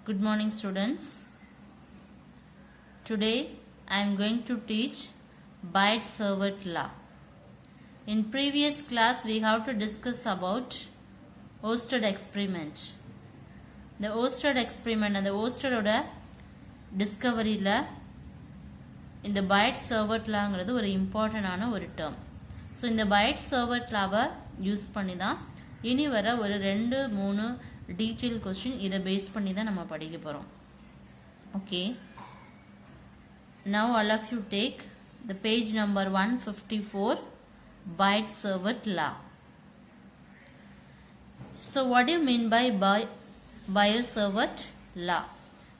Good morning students. Today I am going to teach Biot-Savart law. In previous class we have to discuss about Oersted experiment. The Oersted experiment and the Oersted oda discovery la இந்த Biot-Savart lawங்கிறது ஒரு இம்பார்ட்டன்டான ஒரு term. So இந்த Biot-Savart law use பண்ணி தான் இனி வர ஒரு 2-3 டீட்டெயில் கொஸ்டின் இதை பேஸ் பண்ணி தான் நம்ம படிக்க போகிறோம். Okay, now all of you take the page number 154, Biot-Savart law. So what do you mean by Biot-Savart law?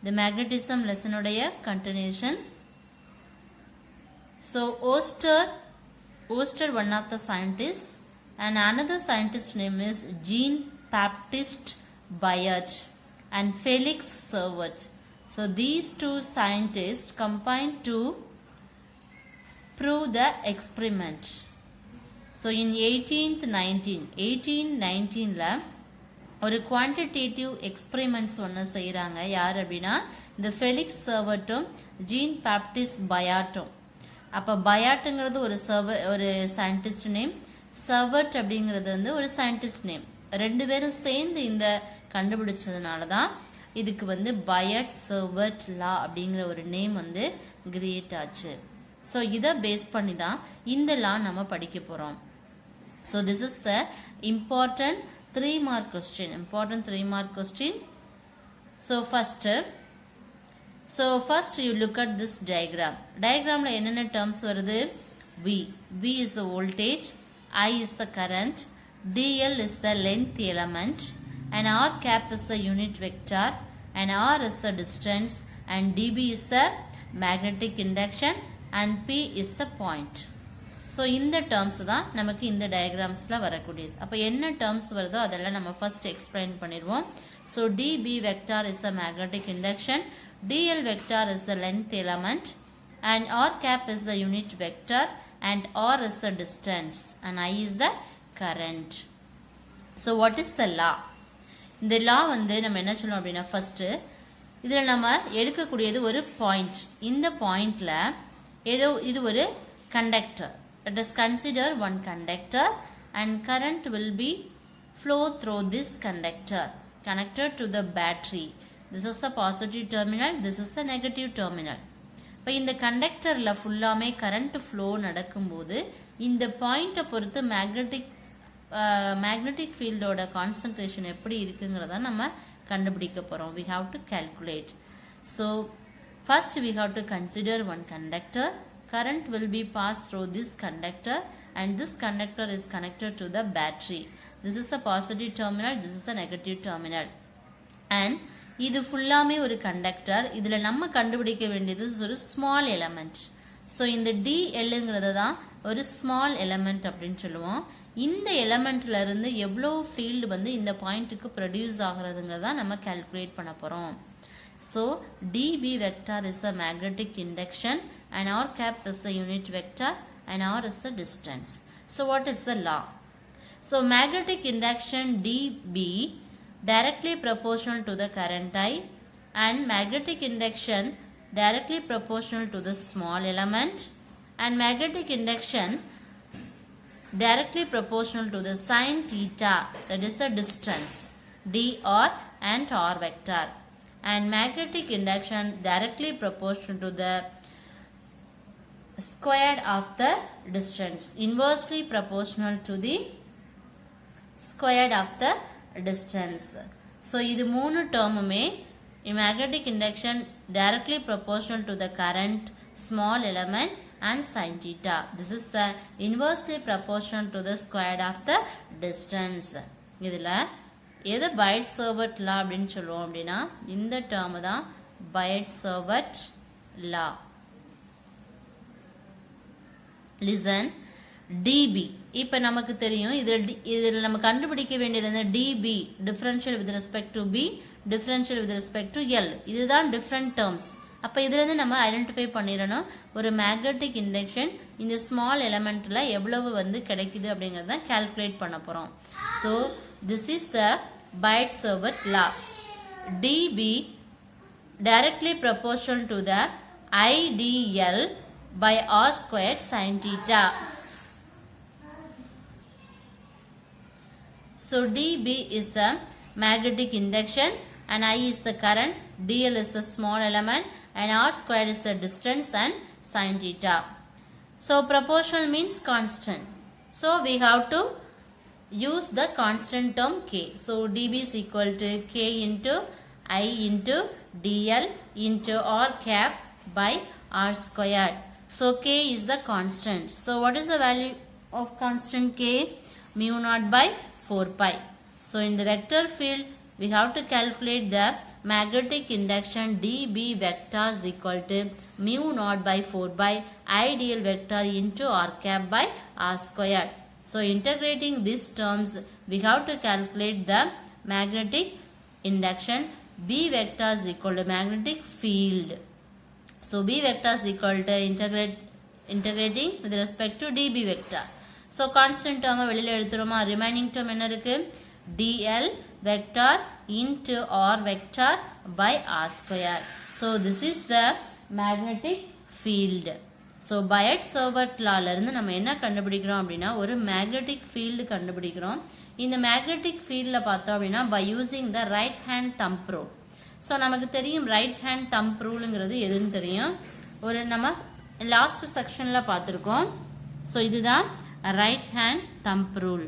The magnetism lesson உடைய continuation. So Oersted one of the scientists, and another scientist name is Jean-Baptiste Biot and Felix Savart. So these two scientists combined to prove the experiment. So in 1819 la ஒரு quantitative experiments ஒன்று செய்கிறாங்க. யார் அப்படின்னா இந்த Felix சர்வர்ட்டும் gene Baptist பயாட்டும். அப்போ பயாட்டுங்கிறது ஒரு scientist name, சர்வர்ட் அப்படிங்கிறது வந்து ஒரு சயின்டிஸ்ட் நேம். ரெண்டு பேரும் சேர்ந்து இந்த கண்டுபிடிச்சதுனால தான் இதுக்கு வந்து Biot-Savart law அப்படிங்கிற ஒரு நேம் வந்து கிரியேட் ஆச்சு. ஸோ இதை பேஸ் பண்ணி தான் இந்த லா நம்ம படிக்க போகிறோம். So this is the important 3 mark question. So first you look at this diagram. Diagramல என்னென்ன terms வருது? V is the voltage, I is the current, dl is the length element, and r cap is the unit vector, and r is the distance, and dB is the magnetic induction, and P is the point. So இந்த terms தான் நமக்கு இந்த டயக்ராம்ஸில் வரக்கூடியது. அப்போ என்ன terms வருதோ அதெல்லாம் நம்ம ஃபர்ஸ்ட் எக்ஸ்பிளைன் பண்ணிடுவோம். So dB vector is the magnetic induction, dl vector is the length element, and r cap is the unit vector, and r is the distance, and I is the current. So what is the law? இந்த law வந்து நம்ம என்ன சொல்லணும் அப்படின்னா, first இதில் நம்ம எடுக்கக்கூடியது ஒரு point. இந்த பாயிண்ட்ல ஏதோ இது ஒரு conductor. Let us consider one conductor, and current will be flow through this conductor connected to the battery. This is the positive terminal, this is the negative terminal. இப்போ இந்த கண்டக்டர்ல ஃபுல்லாமே கரண்ட் ஃப்ளோ நடக்கும்போது இந்த பாயிண்ட்டை பொறுத்து மேக்னெட்டிக் ஃபீல்டோட கான்சன்ட்ரேஷன் எப்படி இருக்குங்கிறத நம்ம கண்டுபிடிக்க போகிறோம். We have to calculate. So first we have to consider one conductor. Current will be passed through this conductor, and this conductor is connected to the battery. This is the positive terminal, this is the negative terminal. And இது ஃபுல்லாமே ஒரு conductor. இதில் நம்ம கண்டுபிடிக்க வேண்டியது ஒரு small element. So இந்த DLங்கிறது தான் ஒரு ஸ்மால் எலமெண்ட் அப்படின்னு சொல்லுவோம். இந்த எலமெண்ட்ல இருந்து எவ்வளோ ஃபீல்டு வந்து இந்த பாயிண்ட்டுக்கு ப்ரொடியூஸ் ஆகிறதுங்கிறத நம்ம கால்குலேட் பண்ண போகிறோம். So dB vector is the magnetic induction, and r cap is the unit vector, and r is the distance. So what is the law? So magnetic induction dB directly proportional to the current I, and magnetic induction directly proportional to the small element, and magnetic induction directly proportional to the sin theta, that is the distance, dr and r vector, and magnetic induction directly proportional to the square of the distance, inversely proportional to the square of the distance. So இது மூணு டேர்முமே magnetic induction directly proportional to the current, small element, and sin theta. This is the inversely proportional to the square of the distance. இதில் எது Biot-Savart law அப்படின்னு சொல்லுவோம் அப்படின்னா இந்த term தான் Biot-Savart law. Listen, dB இப்போ நமக்கு தெரியும். இதில் நம்ம கண்டுபிடிக்க வேண்டியது வந்து dB differential with respect to B, differential with respect to L. இதுதான் டிஃப்ரெண்ட் டேர்ம்ஸ். அப்போ இதுலேருந்து நம்ம ஐடென்டிஃபை பண்ணிடணும் ஒரு மேக்னெட்டிக் இண்டக்ஷன் இந்த ஸ்மால் எலமெண்ட்டில் எவ்வளவு வந்து கிடைக்குது அப்படிங்கிறத கால்குலேட் பண்ண போகிறோம். So this is the Biot-Savart law. dB directly proportional to the IDL by r squared sin theta. So dB is the magnetic induction and I is the current, dl is a small element and r squared is the distance and sin theta. So proportional means constant. So we have to use the constant term k. So dB is equal to k into I into dl into r cap by r squared. So k is the constant. So what is the value of constant k? Mu naught by 4 pi. So in the vector field we have to calculate the magnetic induction dB vector is equal to mu naught by 4 by ideal vector into r cap by r squared. So integrating these terms we have to calculate the magnetic induction. B vector is equal to magnetic field. So B vector is equal to integrating with respect to dB vector. So constant term வெளியில எடுத்துறோமா, remaining term என்ன இருக்கு? dl vector into r vector by r square. So this is the magnetic field. So Biot-Savart law இருந்து நம்ம என்ன கண்டுபிடிக்கிறோம் அப்படின்னா ஒரு magnetic field கண்டுபிடிக்கிறோம். இந்த magnetic fieldல பார்த்தோம் அப்படின்னா by using the right hand thumb rule. So நமக்கு தெரியும் right hand thumb ruleங்கிறது எதுன்னு தெரியும். ஒரு நம்ம லாஸ்ட் செக்ஷன்ல பார்த்திருக்கோம். So இதுதான் right hand thumb rule.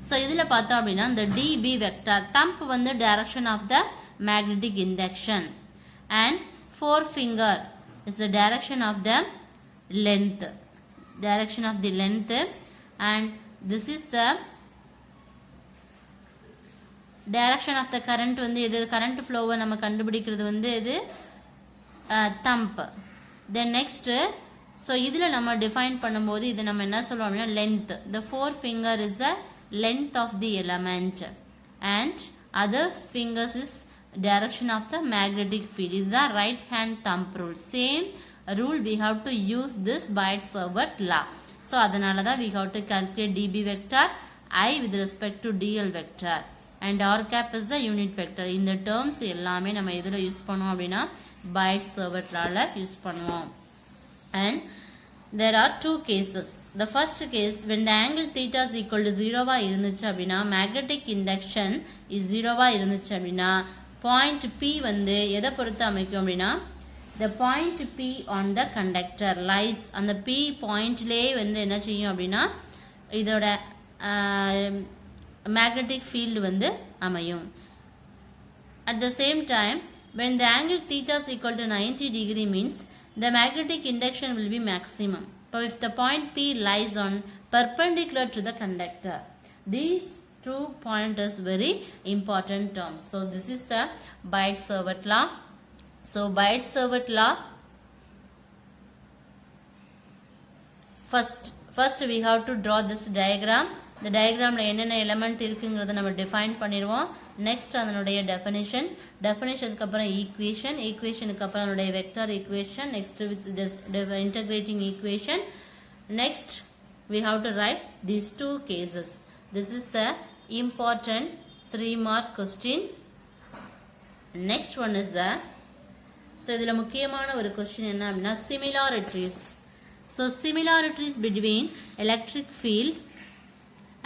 So இதில் பார்த்தோம் அப்படின்னா இந்த dB vector thumb வந்து direction of the magnetic induction and forefinger is the direction of the length and this is the direction of the current வந்து இது current flow நம்ம கண்டுபிடிக்கிறது வந்து இது thumb. Then next so இதில் நம்ம define பண்ணும்போது இது நம்ம என்ன சொல்றோம் அப்படின்னா length. The forefinger is the length of the element and other fingers is direction of the magnetic field. This is the right hand thumb rule. Same rule we have to use this Biot-Savart law. So அதனால தான் we have to calculate dB vector I with respect to dl vector and r cap is the unit vector. இந்த terms எல்லாமே நம்ம எதுல use பண்ணுவோம் அப்படின்னா Biot-Savart lawல use பண்ணுவோம். And there are two cases. The first case when the angle theta is equal to 0 வா இருந்துச்சு அப்படின்னா magnetic induction is 0 வா இருந்துச்சு அப்படின்னா point P வந்து எதை பொறுத்து அமைக்கும் அப்படின்னா the point P on the conductor lies. அந்த P pointலே வந்து என்ன செய்யும் அப்படின்னா இதோட magnetic field வந்து அமையும். At the same time when the angle theta is equal to 90 degree means the magnetic induction will be maximum. But if the point P lies on perpendicular to the conductor, these two pointers very important terms. So this is the Biot-Savart law. So Biot-Savart law, first we have to draw this diagram. The diagram la என்னென்ன element இருக்குங்கிறத நம்ம define பண்ணிடுவோம். Next அதனுடைய definition க்கு அப்புறம் equation க்கு அப்புறம் அதனுடைய vector equation, next with integrating equation. Next we have to write these two cases. This is the important 3-mark question. Next one is the so இதில் முக்கியமான ஒரு question என்ன அப்படின்னா similarities. So similarities between electric field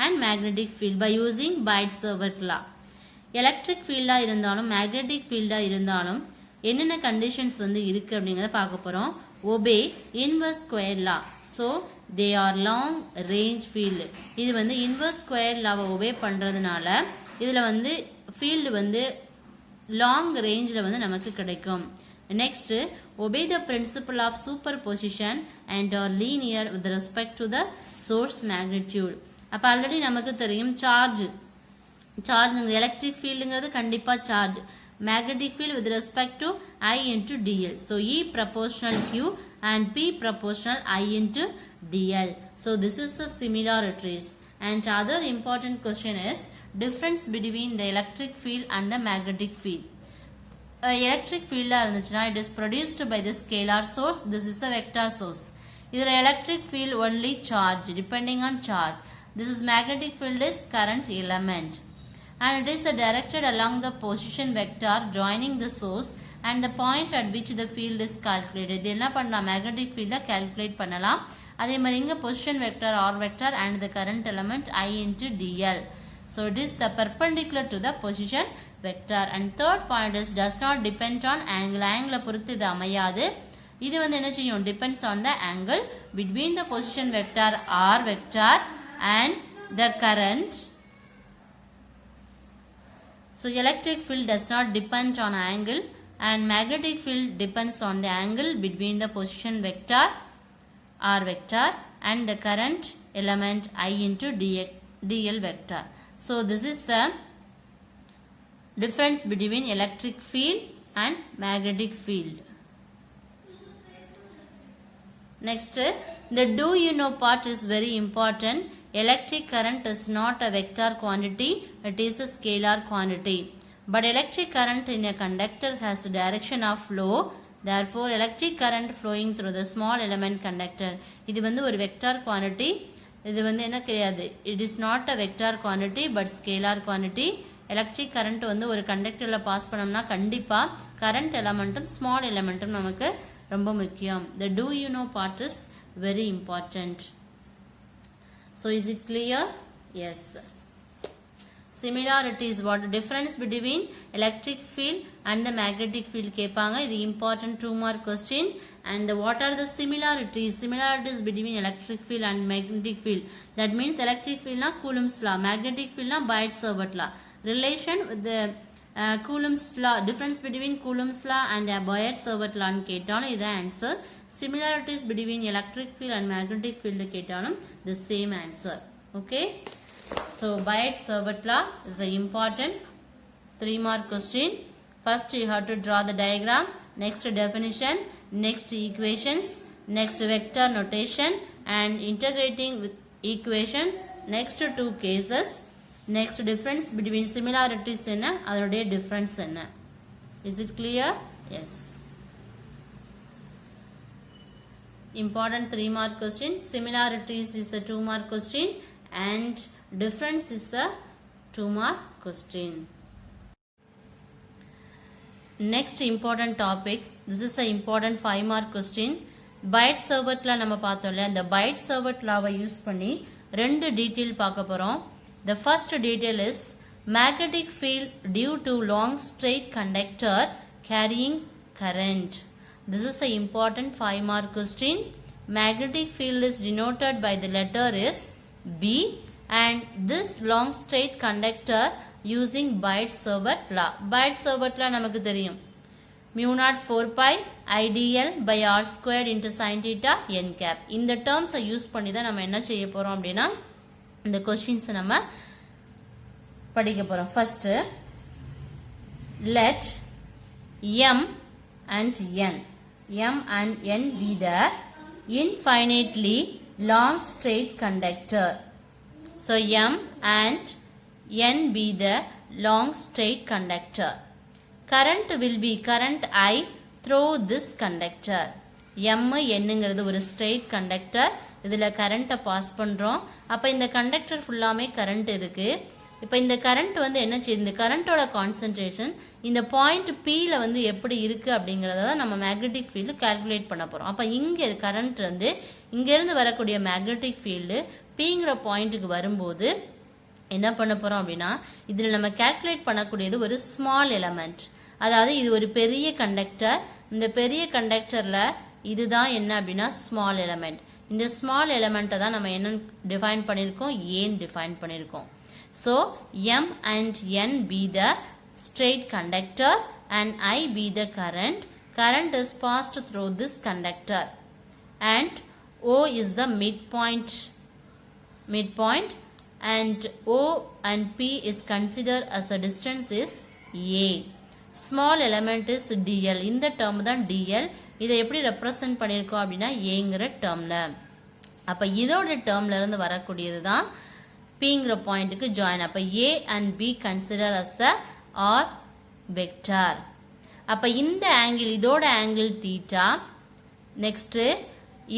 and magnetic field by using Biot-Savart law. Electric field இருந்தாலும் magnetic field இருந்தாலும் என்னென்ன conditions வந்து இருக்கு அப்படிங்கறத பார்க்க போறோம். Obey inverse square law. So they are long range field. இது வந்து inverse square law obey பண்றதுனால இதுல வந்து field வந்து long rangeல வந்து நமக்கு கிடைக்கும். Next, obey the principle of superposition and are linear with respect to the source magnitude. அப்ப ஆல்ரெடி நமக்கு தெரியும் சார்ஜ் எலக்ட்ரிக் ஃபீல்டுங்கிறது கண்டிப்பா charge. magnetic field with respect to I into dl. So E proportional Q and P proportional I into dl. So this is the similarities. And other important question is difference between the electric field and the magnetic field. Electric field இருந்துச்சுன்னா it is produced by the scalar source. This is the vector source. இதுல electric field only charge depending on charge. This is magnetic field is current element and it is directed along the position vector joining the source and the point at which the field is calculated. இது என்ன பண்ணலாம், magnetic field calculate பண்ணலாம். அதே மாதிரி இங்க position vector r vector and the current element I into dl. So it is the perpendicular to the position vector. And third point is does not depend on angle. angle பொறுத்து இது அமையாது. இது வந்து என்ன செய்யும், depends on the angle between the position vector r vector and the current. So electric field does not depend on angle and magnetic field depends on the angle between the position vector r vector and the current element I into dl vector. So this is the difference between electric field and magnetic field. Next, the do you know part is very important. Electric current is not a vector quantity, it is a scalar quantity. But electric current in a conductor has direction of flow. Therefore, electric current flowing through the small element conductor. இது வந்து ஒரு vector quantity. இது வந்து என்ன கிடையாது, it is not a vector quantity but scalar quantity. electric current வந்து ஒரு கண்டக்டர்ல pass பண்ணோம்னா கண்டிப்பா current elementum small elementum நமக்கு ரொம்ப முக்கியம். The do you know part is very important. So is it clear? Yes. Similarities, what difference between electric field and the magnetic field கேட்பாங்க. இது important 2 mark question. And what are the similarities between electric field and magnetic field? That means electric field na Coulomb's law, magnetic field na Biot-Savart law. Relation with the Coulomb's law, difference between Coulomb's law and Biot-Savart law கேட்டாலும் இது answer. Similarities between electric field and magnetic field கேட்டாலும் the same answer. Okay. So Biot-Savart law is the important 3 mark question. First you have to draw the diagram, next definition, next equations, next vector notation and integrating with equation, next 2 cases, next difference between similarities என்ன அதனுடைய difference என்ன. Is it clear? Yes. Important 3 mark question. Similarities is the 2 mark question and difference is the 2 mark question. Next important topic, this is the important 5 mark question. Biot-Savart law நம்ம பார்த்தோம்ல, அந்த Biot-Savart law-வை use பண்ணி ரெண்டு detail பார்க்க போறோம். The first detail is magnetic field due to long straight conductor carrying current. This is the important 5 mark question. Magnetic field is denoted by the letter is B and this long straight conductor using Biot-Savart law. Biot-Savart law நமக்கு தெரியும். mu naught 4 pi IDL by r squared into sin theta n cap. இந்த terms use பண்ணி தான் நம்ம என்ன செய்ய போறோம் அப்படின்னா இந்த questions நம்ம படிக்க போறோம். First, let M and N be the infinitely long straight conductor. So M and N be the long straight conductor. Current will be current I through this conductor. M என்னங்கிறது ஒரு straight conductor. இதுல current pass பண்றோம். அப்ப இந்த conductor ஃபுல்லாமே current இருக்கு. இப்ப இந்த current வந்து என்ன செய்யுது, இந்த currentோட concentration இந்த பாயிண்ட் P ல வந்து எப்படி இருக்கு அப்படிங்கறத தான் நம்ம magnetic field calculate பண்ண போறோம். அப்ப இங்க current வந்து இங்க இருந்து வரக்கூடிய magnetic field Pங்கிற பாயிண்ட்க்கு வரும்போது என்ன பண்ண போறோம் அப்படின்னா இதுல நம்ம கால்குலேட் பண்ணக்கூடியது ஒரு ஸ்மால் எலிமெண்ட். அதாவது இது ஒரு பெரிய கண்டக்டர். இந்த பெரிய கண்டக்டர்ல இதுதான் என்ன அப்படின்னா ஸ்மால் எலிமெண்ட். இந்த ஸ்மால் எலிமெண்ட்டை தான் நம்ம என்ன டிஃபைன் பண்ணியிருக்கோம், ஏன் டிஃபைன் பண்ணியிருக்கோம். So M and N be the straight conductor and I be the current. Current is passed through this conductor and O is the midpoint and O and P is considered as the distance is A. Small element is dl. இந்த term தான் dl. இதை எப்படி represent பண்ணியிருக்கோம் அப்படின்னா ஏங்கிற டேர்ம்ல. அப்ப இதோட டேர்ம்ல இருந்து வரக்கூடியது தான் Pங்கிற பாயிண்ட்டுக்கு ஜாயின். அப்ப A and B consider as the R vector. அப்ப இந்த ஆங்கிள் இதோட ஆங்கிள் தீட்டா. நெக்ஸ்ட்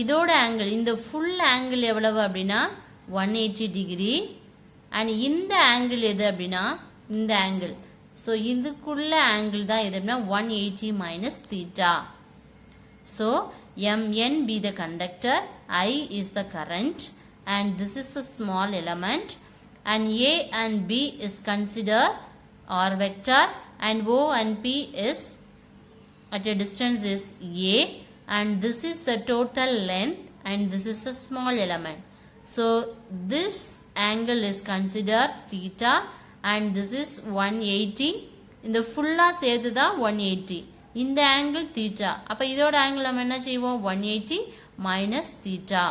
இதோட ஆங்கிள் இந்த ஃபுல் ஆங்கிள் எவ்வளவு அப்படின்னா 180 டிகிரி. அண்ட் இந்த ஆங்கிள் எது அப்படின்னா இந்த ஆங்கிள் So இதுக்குள்ள angle தான் எது அப்படின்னா 180 minus theta. So Mn be the conductor, I is the current, and this is a small element, and A and B is considered R vector, and O and P is at a distance is A, and this is the total length, and this is a small element. So this angle is considered theta, and this is 180. இந்த ஃபுல்லா சேர்த்து தான் 180. இந்த angle theta. அப்ப இதோட angle நம்ம என்ன செய்வோம் 180 minus theta.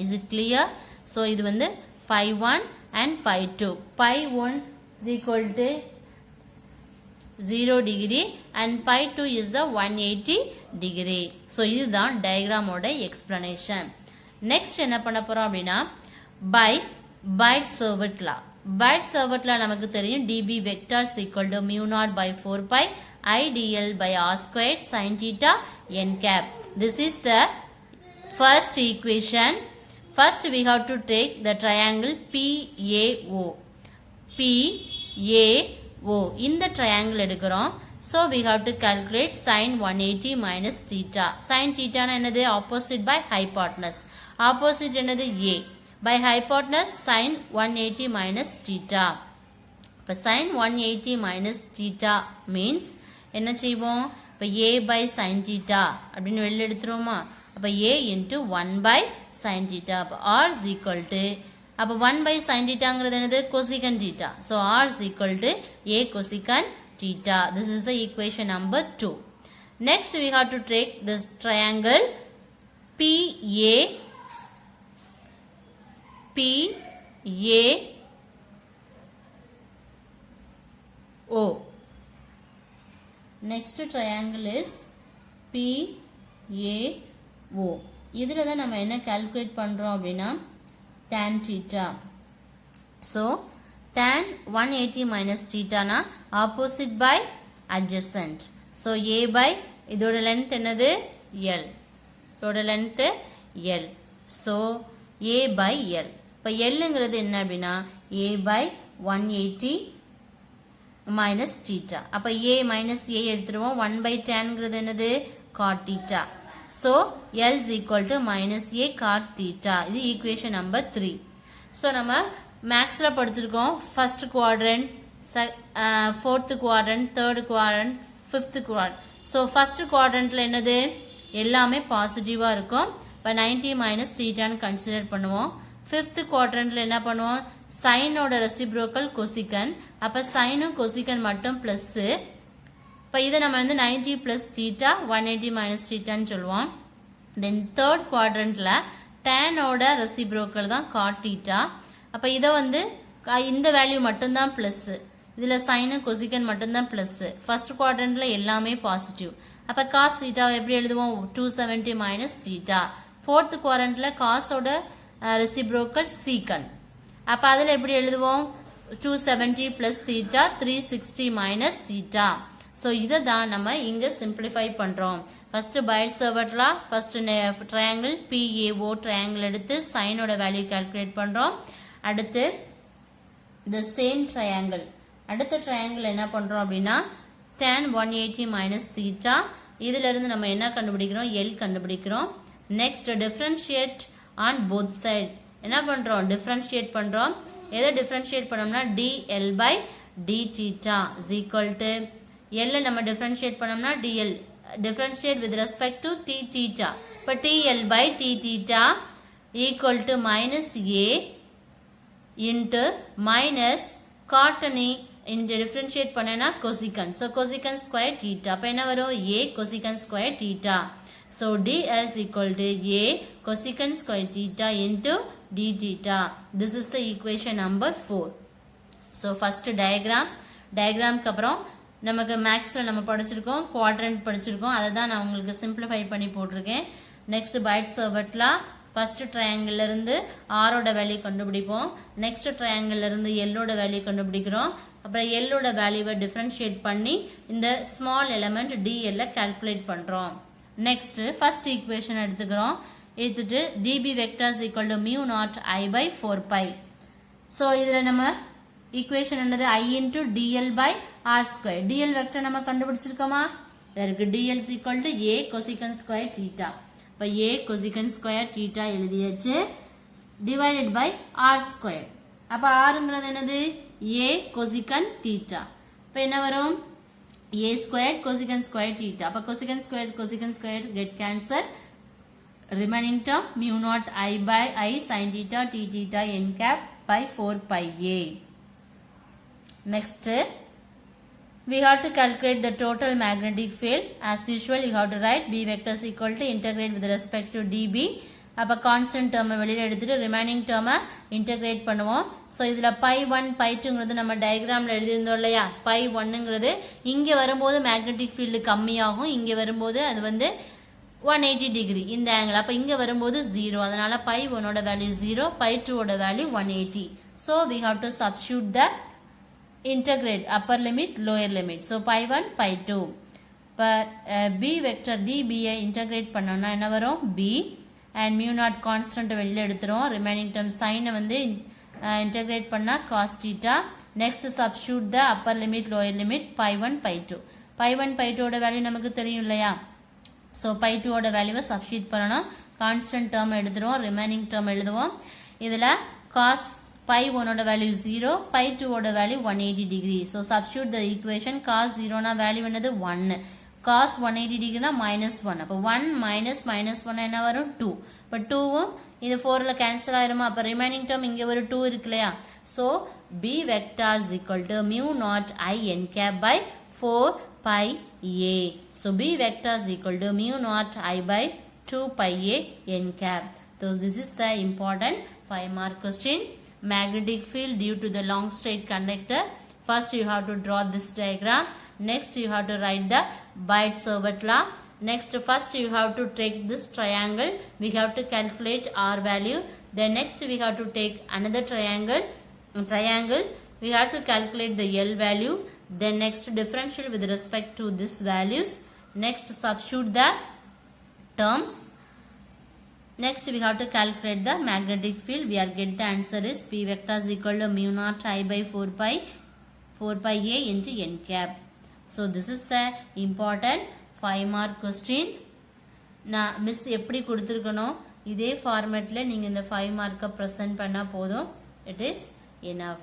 Is it clear? So இது வந்து pi 1 and pi 2. Pi 1 is equal to 0 degree and pi 2 is the 180 degree. So இதுதான் diagram ஓட explanation. Next என்ன பண்ண போறோம் அப்படின்னா by Biot-Savart law. Biot-Savart law நமக்கு தெரியும் dB vector is equal to mu naught by 4 pi I dl by r squared sin theta n cap. This is the first equation. First we have to take the triangle PAO. PAO. In the triangle எடுக்கிறோம். So we have to calculate sin 180 minus theta. Sin theta என்னது opposite by hypotenuse. Opposite என்னது A. By hypotenuse sin 180 minus theta. இப்போ sin 180 minus theta means என்ன செய்வோம் இப்போ a by sin theta அப்படின்னு வெளில எடுத்துருவோமா அப்போ a into 1 by sin theta அப்போ r is equal to அப்போ 1 by sin thetaங்கிறது என்னது cosecant theta so r is equal to a cosecant theta. This is the equation number 2. Next we have to take this triangle PAO. Next triangle is PAO. இதில் தான் நம்ம என்ன calculate பண்ணுறோம் அப்படின்னா tan theta. So tan 180 minus theta na opposite by adjacent. So A by இதோட length என்னது L. இதோட length L. So A by L. இப்போ Lங்கிறது என்ன அப்படின்னா A by 180 minus theta. அப்ப a minus a எடுத்துருவோம் 1 by tanங்கிறது என்னது cot theta. So L is equal to minus a cot theta. இது equation number 3. So நம்ம maxல படிச்சிருக்கோம் first quadrant, fourth quadrant, third quadrant, fifth quadrant. So first quadrantல என்னது எல்லாமே பாசிட்டிவா இருக்கும். இப்ப 90 minus theta ன்னு கன்சிடர் பண்ணுவோம். fifth quadrantல என்ன பண்ணுவோம் sin ஓட reciprocal cosecant அப்ப sin cosecant மட்டும் பிளஸ் இப்ப இத நம்ம வந்து 90 plus theta 180 minus theta ன்னு சொல்லுவோம். then third quadrantல tan ஓட reciprocal தான் cot theta அப்ப இத வந்து இந்த வேல்யூ மட்டும் தான் பிளஸ் இதுல sin cosecant மட்டும் தான் பிளஸ் first quadrantல எல்லாமே பாசிட்டிவ் அப்ப cos theta எப்படி எழுதுவோம் 270 minus theta. fourth quadrantல cos ஓட reciprocal secant அப்ப அதுல எப்படி எழுதுவோம் 270 plus theta 360 minus theta. So இத தான் நம்ம இங்க simplify பண்றோம். First Biot-Savart law, first triangle PAO triangle எடுத்து sin ஓட வேல்யூ கால்குலேட் பண்றோம். அடுத்து the same triangle. அடுத்த triangle என்ன பண்றோம் அப்படினா tan 180 minus theta. இதில இருந்து நம்ம என்ன கண்டுபிடிக்கிறோம் L கண்டுபிடிக்கிறோம். Next differentiate on both side. என்ன பண்றோம் differentiate பண்றோம். எதை differentiate பண்ணோம்னா dl by d theta is equal to L நம்ம differentiate பண்ணோம்னா dl differentiate with respect to t theta இப்ப tl by t theta equal to minus a into minus cotany into differentiate பண்ணனா cosecant so cosecant square theta அப்ப என்ன வரும் a cosecant square theta so dl is equal to a cosecant square theta into d theta. This is the equation number 4. So first diagram க்கு அப்புறம் நமக்கு மேக்ஸ்ல நம்ம படிச்சிருக்கோம் quadrant படிச்சிருக்கோம் அத தான் நான் உங்களுக்கு சிம்பிளிஃபை பண்ணி போட்டுருக்கேன். Next Biot-Savart law first triangle ல இருந்து r ஓட வேல்யூ கண்டுபிடிப்போம். நெக்ஸ்ட் triangle ல இருந்து l ஓட வேல்யூ கண்டுபிடிக்கிறோம். அப்புறம் l ஓட வேல்யூவை டிஃபரன்ஷியேட் பண்ணி இந்த ஸ்மால் எலிமெண்ட் dl ல கால்குலேட் பண்றோம். நெக்ஸ்ட் ஃபர்ஸ்ட் ஈக்குவேஷன் எடுத்துக்கிறோம். எடுத்துட்டு dB vector is equal to mu naught I by 4 pi. So இதுல நம்ம ஈக்குவேஷன் என்னது I into dl by r square. dl vector நம்ம கண்டுபிடிச்சிருக்கோமா? இதற்கு dl is equal to a cosecant square theta. இப்ப a cosecant square theta எழுதியாச்சு. divided by r square. அப்ப rங்கிறது என்னது? a cosecant theta. இப்ப என்ன வரும்? a square cosecant square theta. அப்ப cosecant square get cancelled. Remaining term mu naught I by I sin theta t theta n cap by 4 pi a. Next, we have to calculate the total magnetic field. As usual, you have to write B vector is equal to integrate with respect to dB. அப்ப constant term வெளியில எடுத்துட்டு remaining term integrate பண்ணுவோம். So இதுல pi 1 pi 2ங்கிறது நம்ம டயகிராம்ல எழுதியிருந்தோம் இல்லையா? pi 1ங்கிறது இங்க வரும்போது magnetic field கம்மியாகும், இங்க வரும்போது அது வந்து 180 degree இந்த angle. அப்ப இங்க வரும்போது 0, அதனால pi 1 ஓட வேல்யூ 0, pi 2 ஓட value 180. So we have to substitute the integrate upper limit lower limit. So pi 1 pi 2. இப்ப b vector db ஐ integrate பண்ணோம்னா என்ன வரும்? b and mu naught constant வெளியில எடுத்துறோம். remaining term sin வந்து integrate பண்ணா cos theta. next substitute the upper limit lower limit pi 1 pi 2. pi 1 pi 2 ஓட value நமக்கு தெரியும் இல்லையா? so pi 2 ஓட வேல்யூவை substitute பண்ணனும். constant term எடுத்துறோம், remaining term எழுதுவோம். இதுல cos pi 1 ஓட வேல்யூ 0, pi 2 ஓட value 180 degree. so substitute the equation. cos 0 னா வேல்யூ என்னது? 1. cos 180 degree னா -1. அப்ப 1 minus 1 என்ன வரும்? 2. அப்ப 2வும் இது 4ல கேன்சல் ஆயிருமா? அப்ப remaining term இங்க ஒரு 2 இருக்கு இல்லையா? so b vector is equal to mu naught I n cap by 4 pi a. so b vector is equal to mu naught I by 2 pi a n cap. so this is the important 5 mark question. Magnetic field due to the long straight conductor. First you have to draw this diagram. Next you have to write the Biot-Savart law. Next first you have to take this triangle. We have to calculate r value. Then next we have to take another triangle. We have to calculate the L value. Then next differential with respect to this values. Next substitute the terms. Next we have to calculate the magnetic field. We are get the answer is P vector is equal to mu naught I by 4 pi a into n cap. So this is the important 5 mark question. நான் miss எப்படி கொடுத்திருக்கணும் இதே ஃபார்மேட்ல நீங்க இந்த 5 மார்க்க present பண்ணா போதும். It is enough.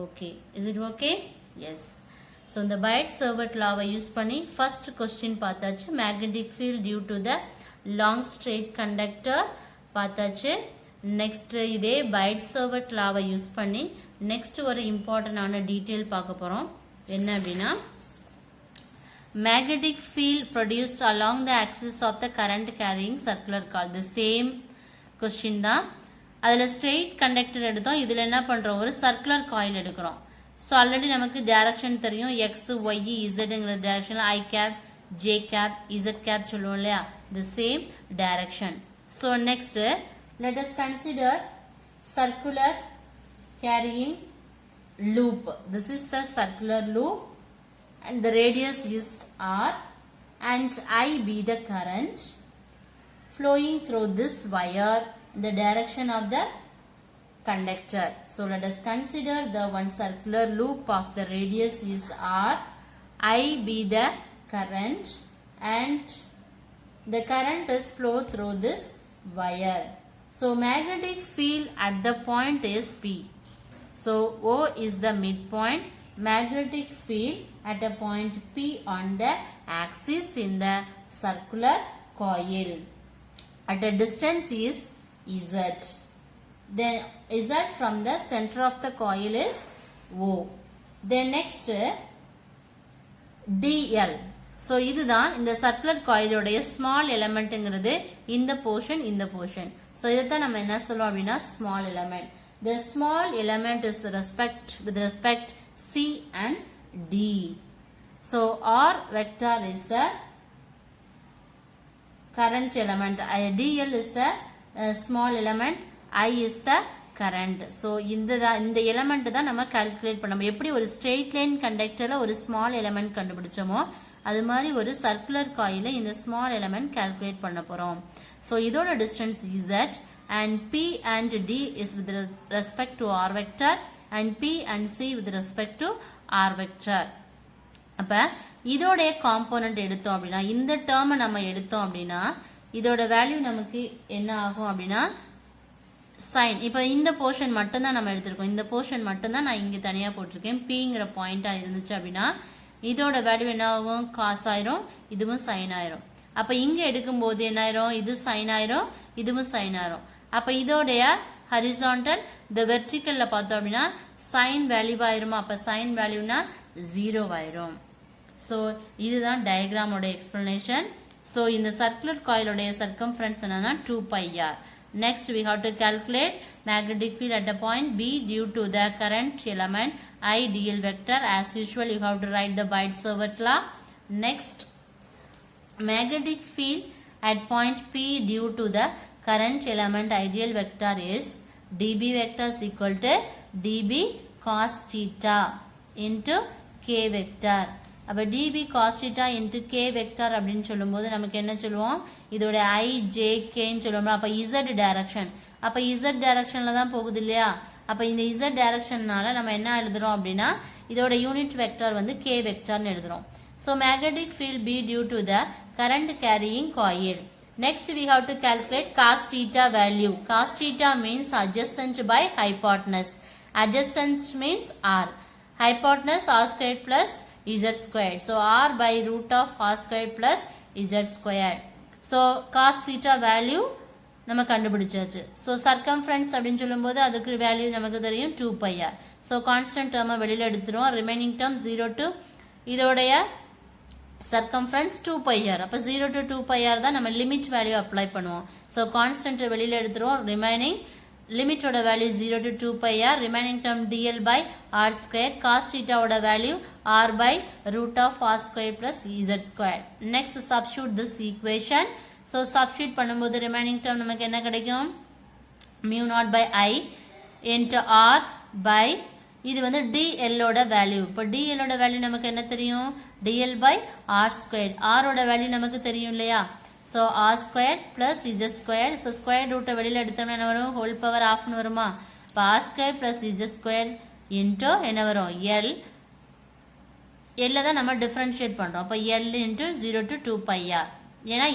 Okay, is it okay? Yes. So இந்த Biot-Savart law use பண்ணி first question பார்த்தாச்சு. magnetic field due to the long straight conductor பார்த்தாச்சு. next இதே Biot-Savart law யூஸ் பண்ணி next ஒரு important ஆன டீடைல் பார்க்க போறோம். என்ன அப்படினா magnetic field produced along the axis of the current carrying circular coil. the same question தான். அதுல straight conductor எடுத்தோம். இதுல என்ன பண்றோம்? ஒரு circular coil எடுக்கிறோம். so already நமக்கு direction தெரியும். x y zங்கிற direction I cap j cap z cap சொல்லுவோம் இல்லையா? the same direction. so next let us consider circular carrying loop. this is the circular loop and the radius is r and I be the current flowing through this wire in the direction of the conductor. so let us consider the one circular loop of the radius is r, I be the current and the current is flow through this wire. so magnetic field at the point is P. so O is the midpoint. magnetic field at a point P on the axis in the circular coil at a distance is Z. then Z from the center of the coil is O. then next DL. so இதுதான் இந்த circular coil உடைய small elementங்கிறது இந்த portion. so இதைத்தான் நம்ம என்ன சொல்றோம் அப்படின்னா small element. the small element is with respect C and D. so R vector is the current element. DL is the small element. I is the current. so இந்த element தான் நம்ம calculate பண்ணணும். எப்படி ஒரு straight line conductorல ஒரு small element கண்டுபிடிச்சோமோ அது மாதிரி ஒரு circular coilல இந்த small element calculate பண்ண போறோம். so இதோட distance Z and P and D is with respect to R vector and P and C with respect to r vector. அப்ப இதோட காம்போனன்ட் எடுத்தோம் அப்படினா இந்த டேர்மை நம்ம எடுத்தோம் அப்படினா இதோட வேல்யூ நமக்கு என்ன ஆகும் அப்படினா sin. இப்போ இந்த போர்ஷன் மட்டும் தான் நம்ம எடுத்துறோம். இந்த போர்ஷன் மட்டும் தான் நான் இங்க தனியா போட்டுருக்கேன். pங்கிற பாயிண்டா இருந்துச்சு அப்படினா இதோட வேல்யூ என்ன ஆகும் cos ஆயிரும் இதுவும் sin ஆயிரும். அப்ப இங்க எடுக்கும்போது என்ன ஆயிரும் இது sin ஆயிரும் இதுவும் sin ஆயிரும். அப்ப இதோட horizontal the vertical ல பார்த்தோம் அப்படினா sin வேல்யூ ஆயிருமா அப்ப sin வேல்யூனா 0 ஆயிரும். சோ இதுதான் டயகிராம் ஓட எக்ஸ்பிளனேஷன். சோ இந்த சர்க்குலர் காயில் உடைய circumference என்னன்னா 2 pi r. Next we have to calculate magnetic field at a point B due to the current element I dl vector. As usual you have to write the Biot-Savart law. Next magnetic field at point P due to the current element ideal vector is dB vector is equal to dB cos theta into k vector. அப்ப dB cos theta into k vector அப்படின்னு சொல்லும்போது நமக்கு என்ன சொல்லுவோம் இதோட I j k ன்னு சொல்லுவோம். அப்ப z டைரக்ஷன் அப்ப z டைரக்ஷன்ல தான் போகுது இல்லையா அப்ப இந்த z டைரக்ஷன்னால நம்ம என்ன எழுதுறோம் அப்படினா இதோட யூனிட் வெக்டர் வந்து k வெக்டர்னு எழுதுறோம். So magnetic field B due to the current carrying coil. Next we have to calculate cos theta value. Cos theta means adjacent by hypotenuse. Adjacent means r. Hypotenuse r squared plus z squared. So r by root of r squared plus z squared. So cos theta value நம்ம கண்டுபிடிச்சாச்சு. So circumference அப்படினு சொல்லும்போது அதுக்கு value நமக்கு தெரியும் 2 pi r. So constant term வெளியில எடுத்துறோம். Remaining term 0 to இதோடைய circumference 2 pi r. அப்ப 0 to 2 pi r தான் நம்ம லிமிட் வேல்யூ அப்ளை பண்ணுவோம். So constant வெளியில எடுத்துறோம். Remaining limit ஓட value 0 to 2 pi r. Remaining term dl by r square. Cos theta ஓட value r by root of r square plus z square. Next substitute this equation. So substitute பண்ணும்போது remaining term நமக்கு என்ன கிடைக்கும் mu naught by I into r by இது வந்து dl ஓட value. இப்போ dl ஓட வேல்யூ நமக்கு என்ன தெரியும் dl by r squared. r ஓட வேல்யூ நமக்கு தெரியும் இல்லையா so r squared plus z squared. So square root வெளியில எடுத்தோம்னா என்ன வரும் whole power half னு வருமா அப்ப r squared plus z squared into என்ன வரும் l l தான் நம்ம டிஃபரன்ஷியேட் பண்றோம். அப்ப l into 0 to 2 pi r. ஏனா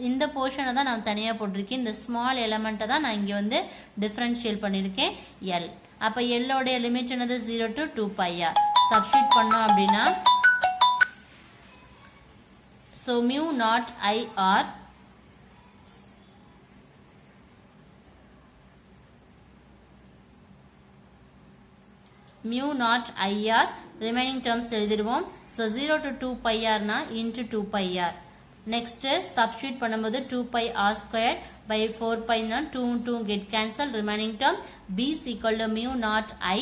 இந்த போர்ஷனை தான் நான் தனியா போட்டுருக்கேன். இந்த ஸ்மால் எலிமெண்ட்டை தான் நான் இங்க வந்து டிஃபரன்ஷியேட் பண்ணிருக்கேன் l. அப்ப l ஓட லிமிட் என்னது 0 to 2 pi r. சப்ஸ்டிட்யூட் பண்ணோம் அப்படினா so mu naught I r mu naught I r remaining terms எழுதிடுவோம். so 0 to 2 pi r na into 2 pi r. next substitute பண்ணும்போது 2 pi r squared by 4 pi na 2 2 get cancel. remaining term b is equal to mu naught I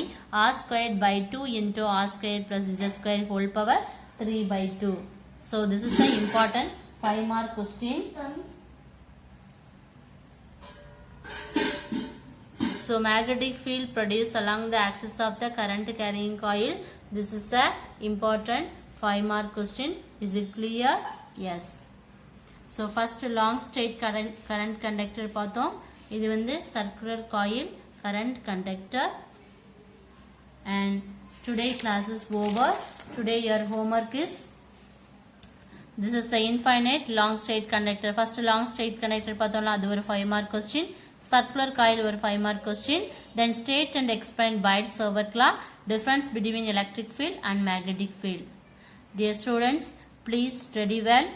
r squared by 2 into r squared plus z squared whole power 3 by 2. so this is the important 5 mark question. So magnetic field produced along the axis of the current carrying coil. This is the important 5 mark question. Is it clear? Yes. So first long straight current conductor பார்த்தோம். இது வந்து circular coil current conductor. And today class is over. Today your homework is this is the infinite long straight conductor. First long straight conductor பார்த்தோம்ல அது ஒரு 5 mark question. Circular coil ஒரு 5 mark question. Then state and explain Biot-Savart law, difference between electric field and magnetic field. Dear students, please study well.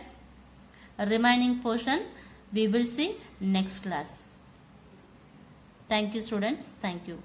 Remaining portion we will see next class. Thank you students. Thank you.